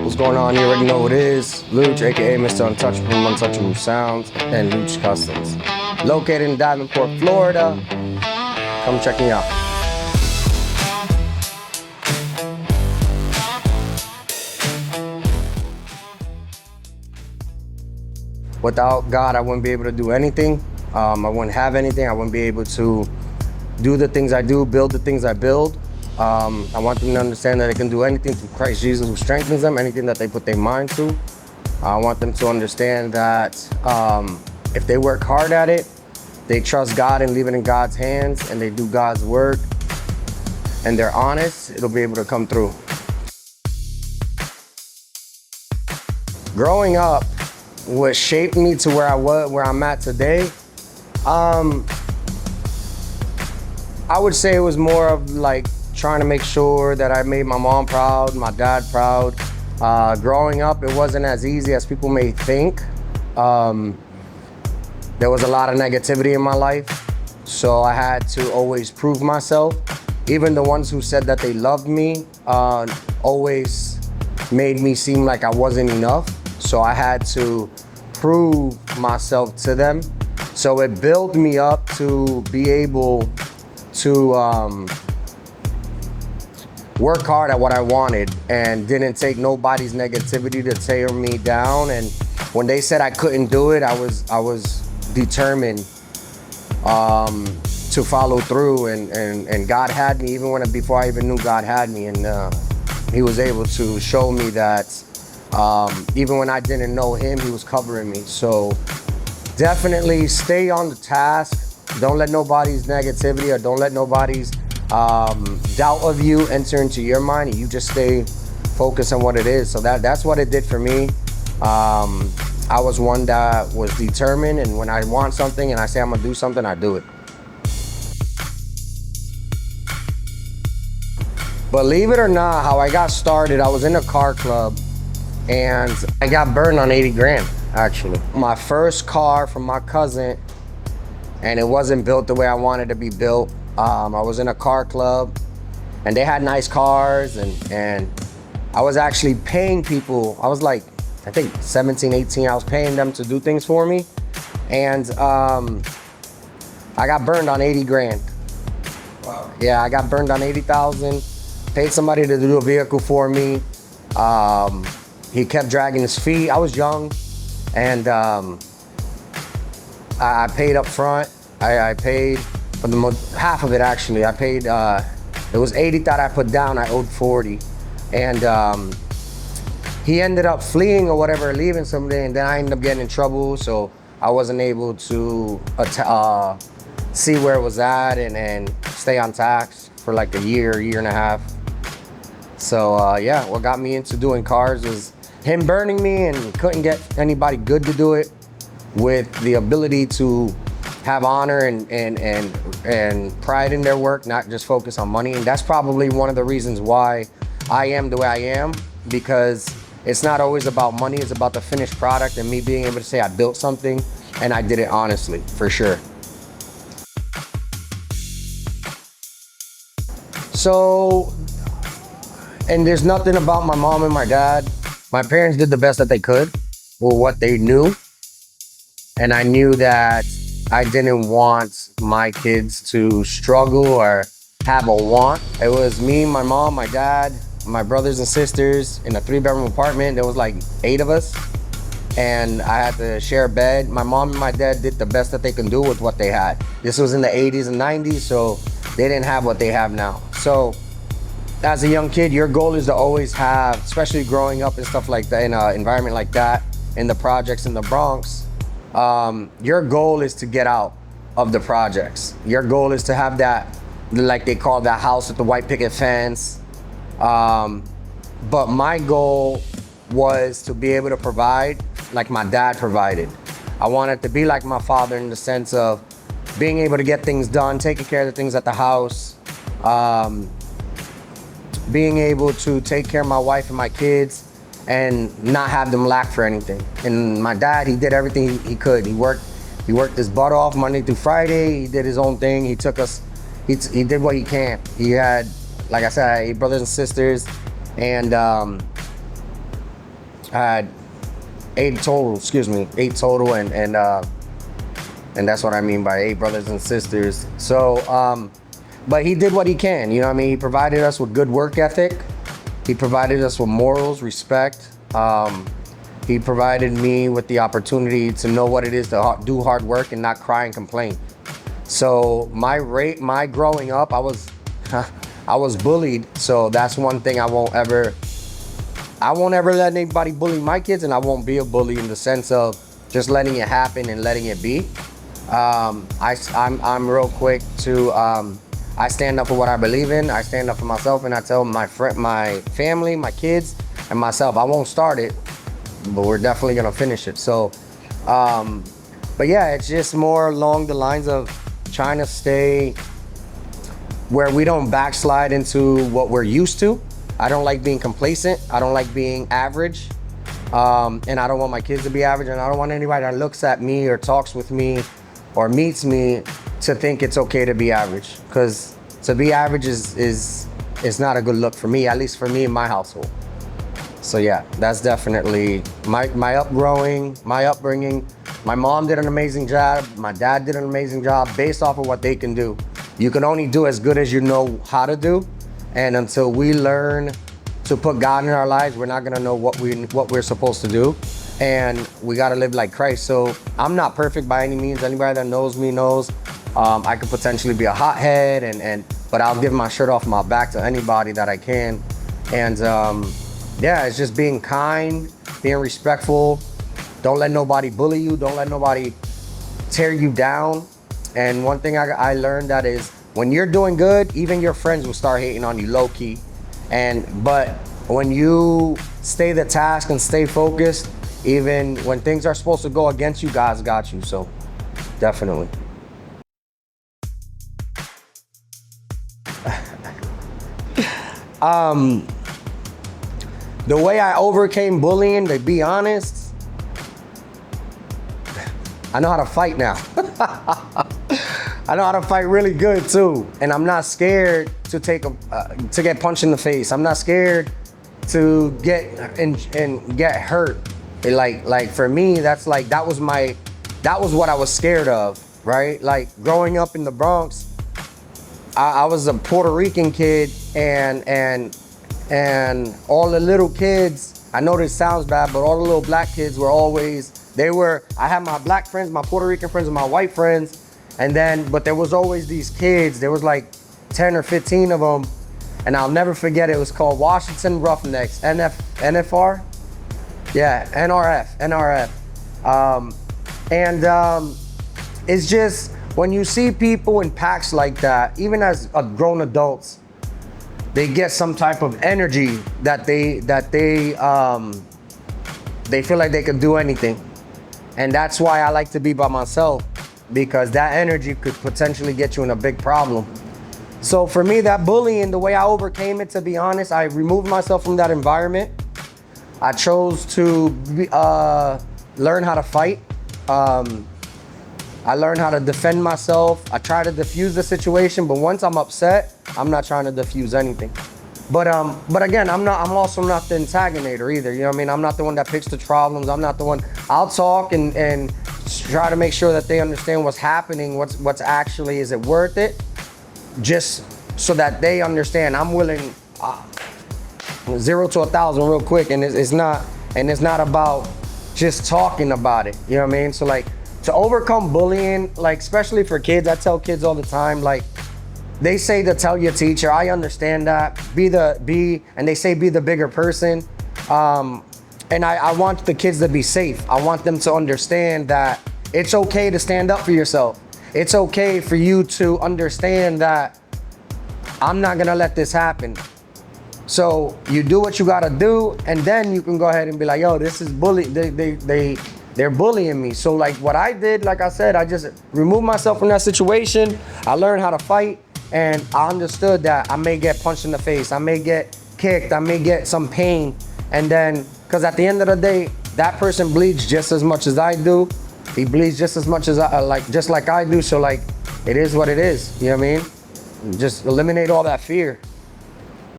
What's going on? You already know what it is. Leuch, aka Mr. Untouchable from Untouchable Sounds, and Leuch Kustoms. Located in Davenport, Florida. Come check me out. Without God, I wouldn't be able to do anything. I wouldn't have anything. I wouldn't be able to do the things I do, build the things I build. I want them to understand that they can do anything through Christ Jesus who strengthens them, anything that they put their mind to. I want them to understand that if they work hard at it, they trust God and leave it in God's hands, and they do God's work, and they're honest, it'll be able to come through. Growing up, what shaped me to where I'm at today, I would say it was more of like trying to make sure that I made my mom proud, my dad proud. Growing up, it wasn't as easy as people may think. There was a lot of negativity in my life, so I had to always prove myself. Even the ones who said that they loved me always made me seem like I wasn't enough, so I had to prove myself to them. So it built me up to be able to work hard at what I wanted and didn't take nobody's negativity to tear me down. And when they said I couldn't do it, I was determined to follow through, and God had me even before I even knew God had me, and He was able to show me that even when I didn't know Him, He was covering me. So definitely stay on the task. Don't let nobody's negativity or don't let nobody's doubt of you enter into your mind, and you just stay focused on what it is. So that's what it did for me. I was one that was determined, and when I want something and I say I'm gonna do something, I do it. Believe it or not, how I got started, I was in a car club and I got burned on 80 grand, actually. My first car from my cousin, and it wasn't built the way I wanted to be built. I was in a car club and they had nice cars, and I was actually paying people. I was like, I think 17, 18, I was paying them to do things for me. And I got burned on 80 grand. Wow. Yeah, I got burned on 80,000, paid somebody to do a vehicle for me. He kept dragging his feet. I was young, and I paid up front. I paid for half of it, actually. I paid, it was 80 that I put down, I owed 40. And he ended up fleeing or whatever, leaving someday, and then I ended up getting in trouble, so I wasn't able to see where it was at and stay on tax for like a year and a half. So yeah, what got me into doing cars was him burning me, and couldn't get anybody good to do it with the ability to have honor and pride in their work, not just focus on money. And that's probably one of the reasons why I am the way I am, because it's not always about money, it's about the finished product and me being able to say I built something and I did it honestly, for sure. So, and there's nothing about my mom and my dad. My parents did the best that they could with what they knew. And I knew that I didn't want my kids to struggle or have a want. It was me, my mom, my dad, my brothers and sisters in a 3-bedroom apartment. There was like 8 of us, and I had to share a bed. My mom and my dad did the best that they can do with what they had. This was in the 80s and 90s, so they didn't have what they have now. So as a young kid, your goal is to always have, especially growing up and stuff like that, in an environment like that, in the projects in the Bronx, your goal is to get out of the projects. Your goal is to have that, like they call that house with the white picket fence. But my goal was to be able to provide like my dad provided. I wanted to be like my father in the sense of being able to get things done, taking care of the things at the house, being able to take care of my wife and my kids and not have them lack for anything. And my dad, he did everything he could. He worked his butt off Monday through Friday. He did his own thing. He took us, he did what he can. He had, like I said, 8 brothers and sisters, and I had 8 total, and that's what I mean by 8 brothers and sisters. So, but he did what he can, you know what I mean? He provided us with good work ethic. He provided us with morals, respect. He provided me with the opportunity to know what it is to do hard work and not cry and complain. So my growing up, I was bullied. So that's one thing I won't ever let anybody bully my kids, and I won't be a bully in the sense of just letting it happen and letting it be. I'm real quick to, I stand up for what I believe in. I stand up for myself, and I tell my family, my kids, and myself, I won't start it, but we're definitely gonna finish it. So, but yeah, it's just more along the lines of trying to stay where we don't backslide into what we're used to. I don't like being complacent. I don't like being average. And I don't want my kids to be average, and I don't want anybody that looks at me or talks with me or meets me to think it's okay to be average. Because to be average is not a good look for me, at least for me in my household. So yeah, that's definitely my upbringing. My mom did an amazing job. My dad did an amazing job based off of what they can do. You can only do as good as you know how to do. And until we learn to put God in our lives, we're not gonna know what we're supposed to do. And we gotta live like Christ. So I'm not perfect by any means. Anybody that knows me knows I could potentially be a hothead, but I'll give my shirt off my back to anybody that I can. And yeah, it's just being kind, being respectful. Don't let nobody bully you. Don't let nobody tear you down. And one thing I learned that is when you're doing good, even your friends will start hating on you low key. But when you stay the task and stay focused, even when things are supposed to go against you, God's got you. So definitely. The way I overcame bullying, to be honest, I know how to fight now. I know how to fight really good too, and I'm not scared to to get punched in the face. I'm not scared to get hurt. Like for me, that was what I was scared of, right? Like growing up in the Bronx, I was a Puerto Rican kid, and all the little kids, I know this sounds bad, but all the little black kids were always, I had my black friends, my Puerto Rican friends, and my white friends. But there was always these kids, there was like 10 or 15 of them. And I'll never forget, it was called Washington Roughnecks, NFR? Yeah, NRF. It's just, when you see people in packs like that, even as grown adults, they get some type of energy that they feel like they can do anything. And that's why I like to be by myself, because that energy could potentially get you in a big problem. So for me, that bullying, the way I overcame it, to be honest, I removed myself from that environment. I chose to learn how to fight. I learned how to defend myself. I try to diffuse the situation, but once I'm upset, I'm not trying to diffuse anything. But again, I'm also not the antagonizer either. You know what I mean? I'm not the one that picks the problems. I'm not the one. I'll talk and try to make sure that they understand what's happening, what's actually, is it worth it? Just so that they understand. I'm willing 0 to 1,000 real quick, and it's not about just talking about it. You know what I mean? So like, to overcome bullying, like especially for kids, I tell kids all the time, like, they say to tell your teacher, I understand that, and they say be the bigger person. And I want the kids to be safe. I want them to understand that it's okay to stand up for yourself. It's okay for you to understand that I'm not gonna let this happen. So you do what you gotta do, and then you can go ahead and be like, yo, this is bully. They're bullying me. So like what I did, like I said, I just removed myself from that situation. I learned how to fight, and I understood that I may get punched in the face. I may get kicked. I may get some pain. And then, because at the end of the day, that person bleeds just as much as I do. He bleeds just as much as just like I do. So like, it is what it is. You know what I mean? Just eliminate all that fear.